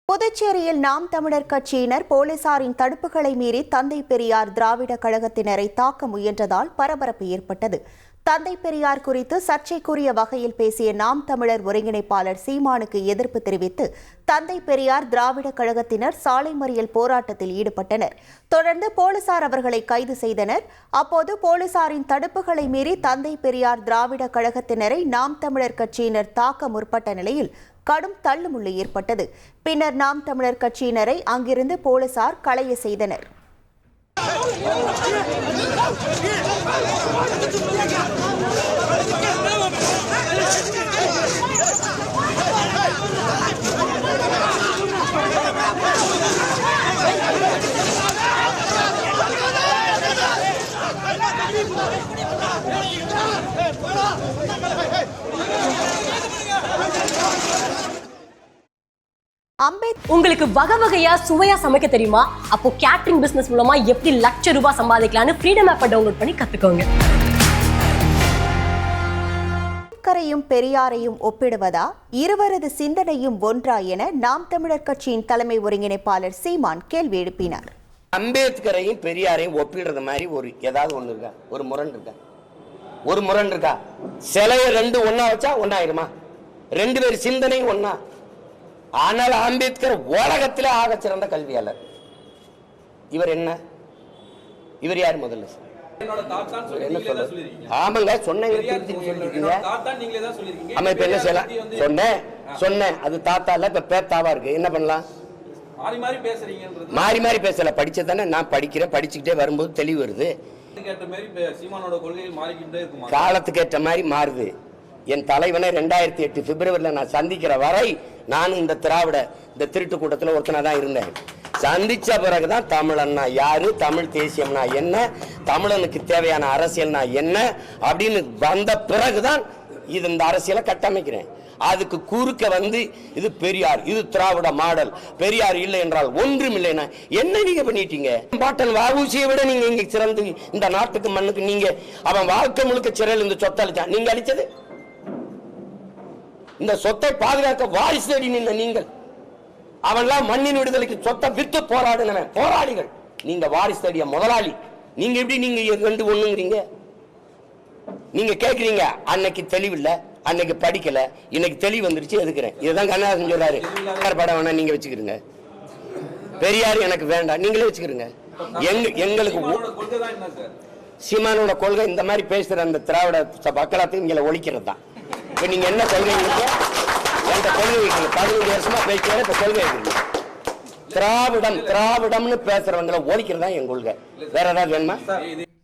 புதுச்சேரியில் நாம் தமிழர் கட்சியினர் போலீசாரின் தடுப்புகளை மீறி தந்தை பெரியார் திராவிட கழகத்தினரை தாக்க முயன்றதால் பரபரப்பு ஏற்பட்டது. தந்தை பெரியார் குறித்து சர்ச்சைக்குரிய வகையில் பேசிய நாம் தமிழர் ஒருங்கிணைப்பாளர் சீமானுக்கு எதிர்ப்பு தெரிவித்து தந்தை பெரியார் திராவிட கழகத்தினர் சாலை மறியல் போராட்டத்தில் ஈடுபட்டனர். தொடர்ந்து போலீசார் அவர்களை கைது செய்தனர். அப்போது போலீசாரின் தடுப்புகளை மீறி தந்தை பெரியார் திராவிட கழகத்தினரை நாம் தமிழர் கட்சியினர் தாக்க முற்பட்ட நிலையில் கடும் தள்ளுமுள்ளு ஏற்பட்டது. பின்னர் நாம் தமிழர் கட்சியினரை அங்கிருந்து போலீசார் களைய செய்தனர். உங்களுக்கு வகை வகையா சுவையா சமைக்க தெரியுமா? அப்போ கேட்டரிங் பிசினஸ் மூலமா எப்படி லட்ச ரூபாய் சம்பாதிக்கலாம்னு ஃப்ரீடம் ஆப்பை டவுன்லோட் பண்ணி கத்துக்கோங்க. அம்பேத்கரையும் பெரியாரையும் ஒப்பிடுவதா, இருவரது சிந்தனையும் ஒன்றா என நாம் தமிழர் கட்சியின் தலைமை ஒருங்கிணைப்பாளர் சீமான் கேள்வி எழுப்பினார். அம்பேத்கரையும் பெரியாரையும் ஒப்பிடுறது மாதிரி ஏதாவது ஒண்ணு இருக்கா? ஒரு முரண் இருக்கா? சிலைய ரெண்டு ஒன்னா வச்சா ஒன்னாயிருமா? ரெண்டு பேர் சிந்தனை ஒன்னா? ஆனால் அம்பேத்கர் உலகத்திலே ஆக சிறந்த கல்வியாளர். இவர் என்ன? இவர் யார் முதல்ல? ஆமாங்க, சொன்னேன். அது தாத்தா இல்ல, இப்ப பேத்தாவா இருக்கு. என்ன பண்ணலாம்? மாறி மாறி பேசல. படிச்சதானே நான் படிக்கிறேன். படிச்சுக்கிட்டே வரும்போது தெளிவு வருது. காலத்துக்கு ஏற்ற மாதிரி மாறுது. என் தலைவனை 2008 பிப்ரவரியில் நான் சந்திக்கிற வரை நானும் இந்த திருட்டு கூட்டத்தில் ஒருத்தனா தான் இருந்தேன். சந்திச்ச பிறகுதான் தமிழன்னா யாரு, தமிழ் தேசியம்னா என்ன, தமிழனுக்கு தேவையான அரசியல்னா என்ன அப்படின்னு வந்த பிறகுதான் இந்த அரசியலை கட்டமைக்கிறேன். அதுக்கு குறுக்க வந்து இது பெரியார், இது திராவிட மாடல், பெரியார் இல்லை என்றால் ஒன்றும் இல்லைன்னா என்ன நீங்க பண்ணிட்டீங்க? பாட்டன் வஉசியை விட நீங்க இங்க சிறந்து இந்த நாட்டுக்கு மண்ணுக்கு நீங்க அவன் வாழ்க்கை முழுக்க சிறையில் இந்த சொத்தை அளிச்சான். நீங்க அளிச்சது இந்த சொத்தை பாதுகாக்க வாரிசு தேடி நின்ற நீங்கள். அவன்லாம் மண்ணின் விடுதலைக்கு சொத்தை வித்து போராடினவன் போராளிகள். நீங்க வாரிசு தேடிய முதலாளி. நீங்க எப்படி நீங்க ரெண்டு ஒண்ணுங்கிறீங்க? நீங்க கேக்குறீங்க அன்னைக்கு தெளிவில்லை, அன்னைக்கு படிக்கல, இன்னைக்கு தெளிவு வந்துருச்சு எதுக்குறேன். இதுதான் கண்ணதாசன் சொல்றாரு. படம் வேணா நீங்க வச்சுக்கிறீங்க, பெரியார் எனக்கு வேண்டாம் நீங்களே வச்சுக்கிறீங்க. எங்களுக்கு சீமானோட கொள்கை இந்த மாதிரி பேசுற அந்த திராவிட மக்களாத்தையும் இங்க ஒழிக்கிறது தான். இப்ப நீங்க என்ன கொள்கை? எந்த கொள்கை 15 வருஷமா பேசுற இப்ப கொள்கை திராவிடம்னு பேசுறவங்களை ஒழிக்கிறது தான் என் கொள்கை. வேற ஏதாவது வேணுமா?